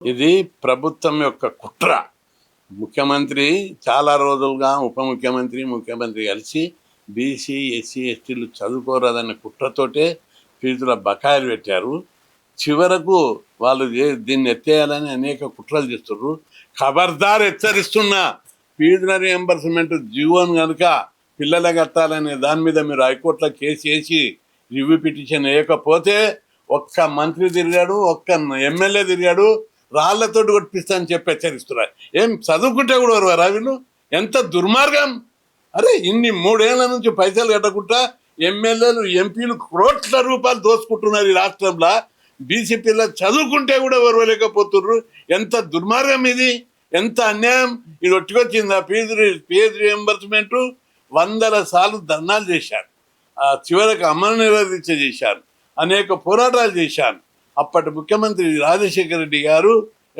ఇది ప్రభుత్వం యొక్క కుట్ర. ముఖ్యమంత్రి చాలా రోజులుగా ఉప ముఖ్యమంత్రి ముఖ్యమంత్రి కలిసి బీసీ ఎస్సీ ఎస్టీలు చదువుకోరాదన్న కుట్రతోటే ఫీజుల బకాయిలు పెట్టారు. చివరకు వాళ్ళు దీన్ని ఎత్తేయాలని అనేక కుట్రలు చేస్తున్నారు. ఖబర్దార్ హెచ్చరిస్తున్నా, ఫీజుల రియంబర్స్మెంట్ జీవోను కనుక పిల్లలు కట్టాలనే దాని మీద మీరు హైకోర్టులో కేసు వేసి రివ్యూ పిటిషన్ వేయకపోతే ఒక్క మంత్రి తిరిగాడు, ఒక్క ఎమ్మెల్యే తిరిగాడు, రాళ్లతోటి కొట్టిస్తా అని చెప్పి హెచ్చరిస్తున్నారు. ఏం చదువుకుంటే కూడా వరవరా వీళ్ళు? ఎంత దుర్మార్గం! అరే ఇన్ని 3 ఏళ్ల నుంచి పైసలు కట్టకుండా ఎమ్మెల్యేలు ఎంపీలు కోట్ల రూపాయలు దోసుకుంటున్నారు ఈ రాష్ట్రంలో. బీసీ పిల్లలు చదువుకుంటే కూడా వరవలేకపోతున్నారు. ఎంత దుర్మార్గం ఇది! ఎంత అన్యాయం! ఇది ఒట్టుకొచ్చిందా? ఫీజు రియంబర్స్మెంట్ 100 సార్లు ధర్నాలు చేశారు, చివరికి అమలు నిరోధించ చేశారు, అనేక పోరాటాలు చేశాను. అప్పటి ముఖ్యమంత్రి రాజశేఖర రెడ్డి గారు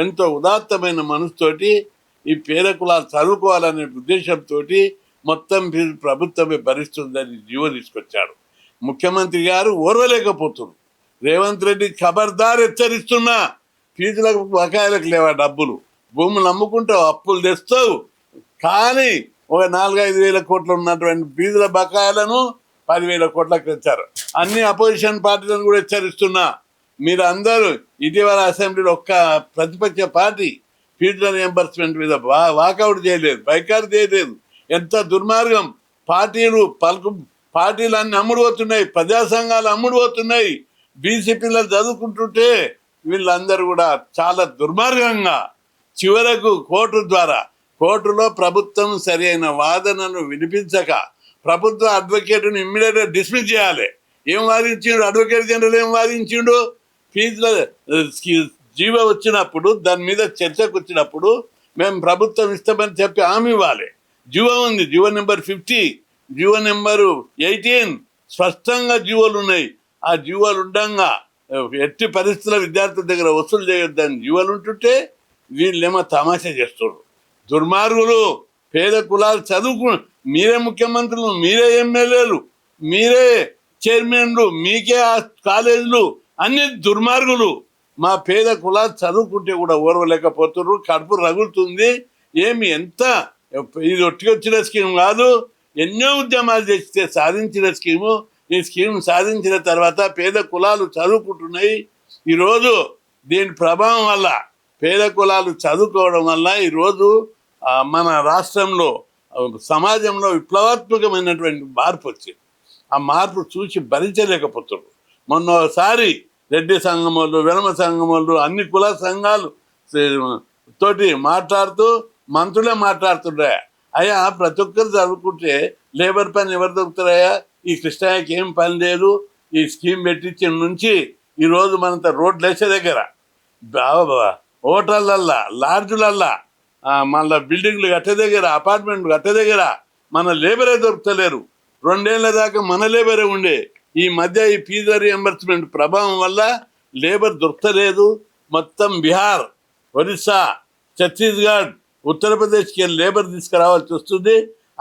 ఎంతో ఉదాత్తమైన మనసుతోటి ఈ పేద కులాలు చదువుకోవాలనే ఉద్దేశంతో మొత్తం ఫీజు ప్రభుత్వమే భరిస్తుందని జీవో తీసుకొచ్చాడు. ముఖ్యమంత్రి గారు ఓర్వలేకపోతున్నారు. రేవంత్ రెడ్డి ఖబర్దార్ హెచ్చరిస్తున్నా, ఫీజులకు బకాయిలకు లేవా డబ్బులు, భూములు అమ్ముకుంటావు, అప్పులు తెస్తావు, కానీ ఒక 4-5 వేల కోట్లు ఉన్నటువంటి ఫీజుల బకాయిలను 10,000 కోట్లకు తెచ్చారు. అన్ని అపోజిషన్ పార్టీలను కూడా హెచ్చరిస్తున్నా, మీరు అందరూ ఇటీవల అసెంబ్లీలో ఒక్క ప్రతిపక్ష పార్టీ ఫీజుల రియంబర్స్మెంట్ మీద వాకౌట్ చేయలేదు, బైకాట్ చేయలేదు. ఎంత దుర్మార్గం! పార్టీలు అన్ని అమ్ముడు పోతున్నాయి, ప్రజా సంఘాలు అమ్ముడు పోతున్నాయి. బీసీ పిల్లలు చదువుకుంటుంటే వీళ్ళందరూ కూడా చాలా దుర్మార్గంగా చివరకు కోర్టులో ప్రభుత్వం సరి అయిన వాదనను వినిపించక ప్రభుత్వ అడ్వకేట్ను ఇమ్మీడియట్గా డిస్మిస్ చేయాలి. ఏం వాదించిండు అడ్వకేట్ జనరల్? ఏం వాదించిండు? ఫీజుల జీవో వచ్చినప్పుడు, దాని మీద చర్చకు వచ్చినప్పుడు మేము ప్రభుత్వం ఇస్తామని చెప్పి హామీ ఇవ్వాలి. జీవో ఉంది, జీవో నెంబర్ 50, జీవో నెంబరు 18 స్పష్టంగా జీవోలు ఉన్నాయి. ఆ జీవోలు ఉండగా ఎట్టి పరిస్థితుల విద్యార్థుల దగ్గర వసూలు చేయొద్దని జీవోలు ఉంటుంటే వీళ్ళేమో తమాషా చేస్తున్నారు. దుర్మార్గులు! పేద కులాలు మీరే ముఖ్యమంత్రులు, మీరే ఎమ్మెల్యేలు, మీరే చైర్మన్లు, మీకే కాలేజీలు, అన్ని దుర్మార్గులు. మా పేద కులాలు చదువుకుంటే కూడా ఓర్వలేకపోతున్నారు. కడుపు రగులుతుంది. ఇది ఒట్టికొచ్చిన స్కీమ్ కాదు, ఎన్నో ఉద్యమాలు చేస్తే సాధించిన స్కీము. ఈ స్కీమ్ సాధించిన తర్వాత పేద కులాలు చదువుకుంటున్నాయి. ఈరోజు దీని ప్రభావం వల్ల పేద కులాలు చదువుకోవడం వల్ల ఈరోజు మన రాష్ట్రంలో సమాజంలో విప్లవాత్మకమైనటువంటి మార్పు వచ్చింది. ఆ మార్పు చూసి భరించలేకపోతున్నారు. మొన్నసారి రెడ్డి సంఘం వాళ్ళు, వెలమ సంఘం వాళ్ళు, అన్ని కుల సంఘాలు తోటి మాట్లాడుతూ మంత్రులే మాట్లాడుతుండే, అయ్యా ప్రతి ఒక్కరు చదువుకుంటే లేబర్ పని ఎవరు దొరుకుతారయ్యా? ఈ కృష్ణయ్యకి ఏం పని లేదు. ఈ స్కీమ్ పెట్టించిన నుంచి ఈరోజు మనంత రోడ్లు వేసే దగ్గర, హోటళ్ళల్లా, లాడ్జులల్లా, మళ్ళీ బిల్డింగ్లు కట్టే దగ్గర, అపార్ట్మెంట్లు కట్టే దగ్గర మన లేబరే దొరుకుతలేరు. 2 ఏళ్ల దాకా మన లేబరే ఉండే. ఈ మధ్య ఈ ఫీజు రియంబర్స్మెంట్ ప్రభావం వల్ల లేబర్ దొరకలేదు. మొత్తం బీహార్, ఒరిస్సా, ఛత్తీస్గఢ్, ఉత్తరప్రదేశ్కి లేబర్ తీసుకురావాల్సి వస్తుంది.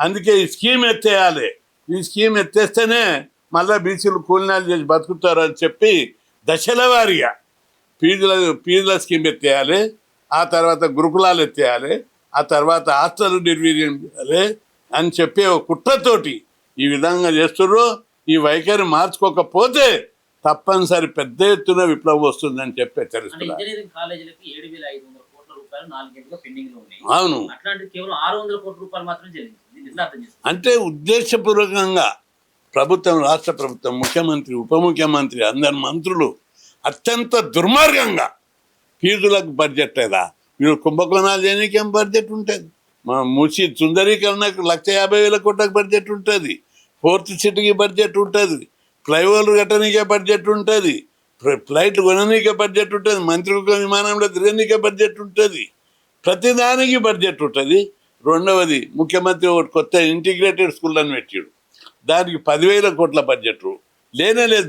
అందుకే ఈ స్కీమ్ ఎత్తేయాలి. ఈ స్కీమ్ ఎత్తేస్తేనే మళ్ళీ బీసీలు కూలినాలు చేసి బతుకుతారని చెప్పి దశల వారీగా ఫీజుల స్కీమ్ ఎత్తేయాలి, ఆ తర్వాత గురుకులాలు ఎత్తేయాలి, ఆ తర్వాత హాస్టల్ నిర్వీర్యం చేయాలి అని చెప్పి ఒక కుట్రతోటి ఈ విధంగా చేస్తున్నారు. ఈ వైఖరి మార్చుకోకపోతే తప్పనిసరి పెద్ద ఎత్తున విప్లవం వస్తుందని చెప్పి హెచ్చరిస్తున్నారు. అవును, అంటే ఉద్దేశపూర్వకంగా ప్రభుత్వం, రాష్ట్ర ప్రభుత్వం, ముఖ్యమంత్రి, ఉప ముఖ్యమంత్రి, అందరు మంత్రులు అత్యంత దుర్మార్గంగా ఫీజులకు బడ్జెట్ లేదా, వీళ్ళు కుంభకోణాలు చేయడానికి ఏం బడ్జెట్ ఉంటుంది? మా మూసి సుందరీకరణకు 150,000 కోట్లకు బడ్జెట్ ఉంటుంది, 4th సిటీకి బడ్జెట్ ఉంటుంది, ఫ్లైఓవర్లు కట్టనీకే బడ్జెట్ ఉంటుంది, ఫ్లైట్లు కొననీకే బడ్జెట్ ఉంటుంది, మంత్రివర్గ విమానంలో తిరగనీకే బడ్జెట్ ఉంటుంది, ప్రతిదానికి బడ్జెట్ ఉంటుంది. రెండవది, ముఖ్యమంత్రి ఒకటి కొత్త ఇంటిగ్రేటెడ్ స్కూల్ అని పెట్టాడు, దానికి 10,000 కోట్ల బడ్జెట్. లేదు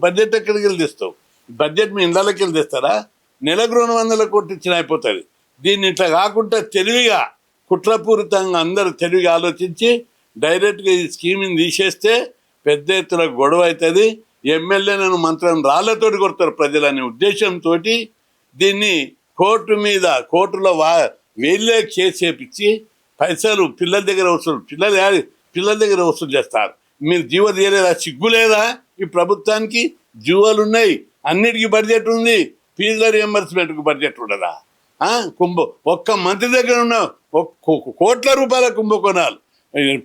బడ్జెట్ ఎక్కడికి వెళ్ళి తెస్తావు? బడ్జెట్ మీ ఇళ్ళకి వెళ్ళి తెస్తారా? నెలకు 200 కోట్లు ఇచ్చిన అయిపోతుంది. దీన్ని ఇట్లా కాకుండా తెలివిగా, కుట్రపూరితంగా అందరూ తెలివిగా ఆలోచించి డైరెక్ట్గా ఈ స్కీమ్ని తీసేస్తే పెద్ద ఎత్తున గొడవ అవుతుంది. ఎమ్మెల్యేలను మంత్రులను రాళ్లతోటి కొడతారు ప్రజలనే ఉద్దేశంతో దీన్ని కోర్టులో వీళ్ళే కేసు చేపించి పైసలు పిల్లల దగ్గర వసూలు చేస్తారు. మీరు జీవో తీయలేదా? సిగ్గు లేదా? ఈ ప్రభుత్వానికి జీవోలు ఉన్నాయి, అన్నిటికీ బడ్జెట్ ఉంది, ఫీజుల రియంబర్స్మెంట్కి బడ్జెట్ ఉండదా? ఒక్క మంత్రి దగ్గర ఉన్న కోట్ల రూపాయల కుంభకోణాలు.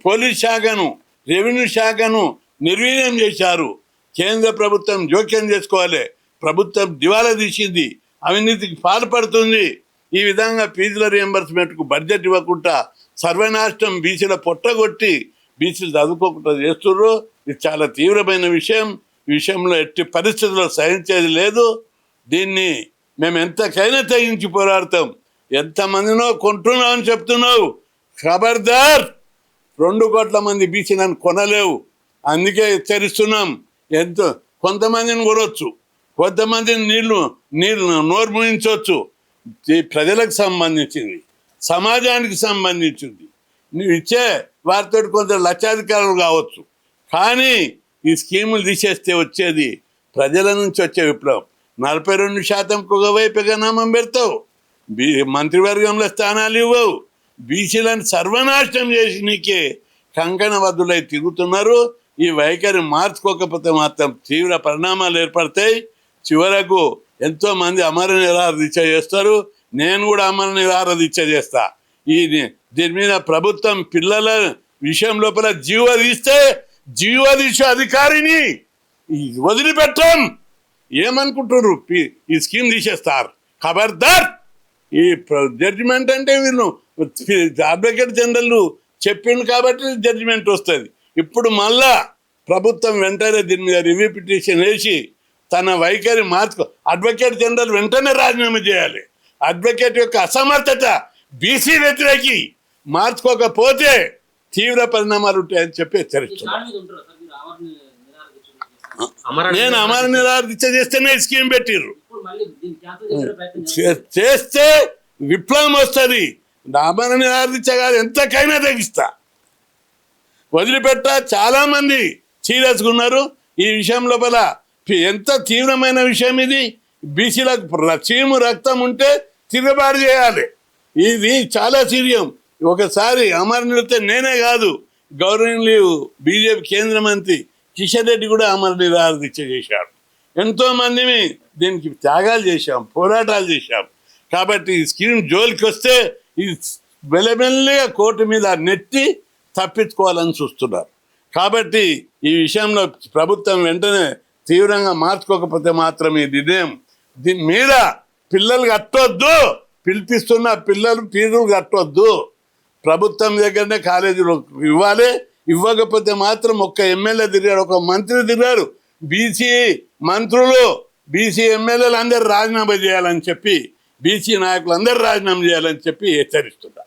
పోలీస్ శాఖను, రెవెన్యూ శాఖను నిర్వీర్యం చేశారు. కేంద్ర ప్రభుత్వం జోక్యం చేసుకోవాలి. ప్రభుత్వం దివాలా తీసింది, అవినీతికి పాల్పడుతుంది. ఈ విధంగా ఫీజుల రియంబర్స్మెంట్కు బడ్జెట్ ఇవ్వకుండా సర్వనాశనం, బీసీల పొట్టగొట్టి బీసీలు చదువుకోకుండా చేస్తుర్రు. ఇది చాలా తీవ్రమైన విషయం. ఈ విషయంలో ఎట్టి పరిస్థితుల్లో సహించేది లేదు. దీన్ని మేము ఎంతకైనా తెగించి పోరాడతాం. ఎంతమందినో కొంటున్నామని చెప్తున్నావు, ఖబర్దార్. 2 కోట్ల మంది బీసీలను కొనలేవు. అందుకే హెచ్చరిస్తున్నాం. కొంతమందిని కొనవచ్చు, కొంతమందిని నీళ్లు నోరు ముయించవచ్చు. ప్రజలకు సంబంధించింది, సమాజానికి సంబంధించింది. నువ్వు ఇచ్చే వారితో కొందరు లక్షాధికారులు కావచ్చు, కానీ ఈ స్కీములు తీసేస్తే వచ్చేది ప్రజల నుంచి వచ్చే విప్లవం. 42%కు ఒకవైపు గణామం పెడతావు, మంత్రివర్గంలో స్థానాలు ఇవ్వవు, బీసీలను సర్వనాశనం చేసి నీకే కంకణబద్ధులై తిరుగుతున్నారు. ఈ వైఖరి మార్చుకోకపోతే మాత్రం తీవ్ర పరిణామాలు ఏర్పడతాయి. చివరకు ఎంతోమంది అమర నిరాహార దీక్ష చేస్తారు. నేను కూడా అమర నిరాహార దీక్ష చేస్తా. దీని మీద ప్రభుత్వం పిల్లల విషయం లోపల జీవదీక్ష అధికారిని వదిలిపెట్టాం. ఏమనుకుంటున్నారు? ఈ స్కీమ్ తీసేస్తారు. ఖబర్దార్. ఈ జడ్జిమెంట్ అంటే వీళ్ళు అడ్వకేట్ జనరల్ చెప్పిండు కాబట్టి జడ్జిమెంట్ వస్తుంది. ఇప్పుడు మళ్ళా ప్రభుత్వం వెంటనే దీని మీద రివ్యూ పిటిషన్ వేసి తన వైఖరి అడ్వకేట్ జనరల్ వెంటనే రాజీనామా చేయాలి. అడ్వకేట్ యొక్క అసమర్థత బీసీ వ్యతిరేకి మార్చుకోకపోతే తీవ్ర పరిణామాలు ఉంటాయని చెప్పి హెచ్చరిస్తున్నాను. నేను అమర నిరాహార దీక్ష చేస్తేనే స్కీమ్ పెట్టిర్రు. చేస్తే విప్లవం వస్తుంది. అమర నిరాహార దీక్ష కాదు, ఎంతకైనా తగ్గిస్తా. వదిలిపెట్ట. చాలా మంది సీరియస్గా ఉన్నారు ఈ విషయం లోపల. ఎంత తీవ్రమైన విషయం ఇది. బీసీలకు చీము రక్తం ఉంటే తిరుగుబాటు చేయాలి. ఇది చాలా సీరియం. ఒకసారి అమర నిలితే నేనే కాదు, గౌరవనీయులు బీజేపీ కేంద్ర మంత్రి కిషన్ రెడ్డి కూడా అమర నిరాహార దీక్ష చేశాడు. ఎంతోమంది దీనికి త్యాగాలు చేశాం, పోరాటాలు చేశాం. కాబట్టి ఈ స్కీమ్ జోలికి వస్తే ఇది మెల్లమెల్లగా కోర్టు మీద నెట్టి తప్పించుకోవాలని చూస్తున్నారు. కాబట్టి ఈ విషయంలో ప్రభుత్వం వెంటనే తీవ్రంగా మార్చుకోకపోతే మాత్రం ఈ నిర్ణయం దీని మీద పిల్లలు కట్టొద్దు. పిలిపిస్తున్న పిల్లలు ఫీజులు కట్టొద్దు. ప్రభుత్వం దగ్గరనే కాలేజీలు ఇవ్వాలి. ఇవ్వకపోతే మాత్రం ఒక్క ఎమ్మెల్యే తిరిగారు, ఒక మంత్రి తిరిగారు. బీసీ మంత్రులు, బీసీ ఎమ్మెల్యేలు అందరూ రాజీనామా చేయాలని చెప్పి, బీసీ నాయకులు అందరూ రాజీనామా చేయాలని చెప్పి హెచ్చరిస్తున్నారు.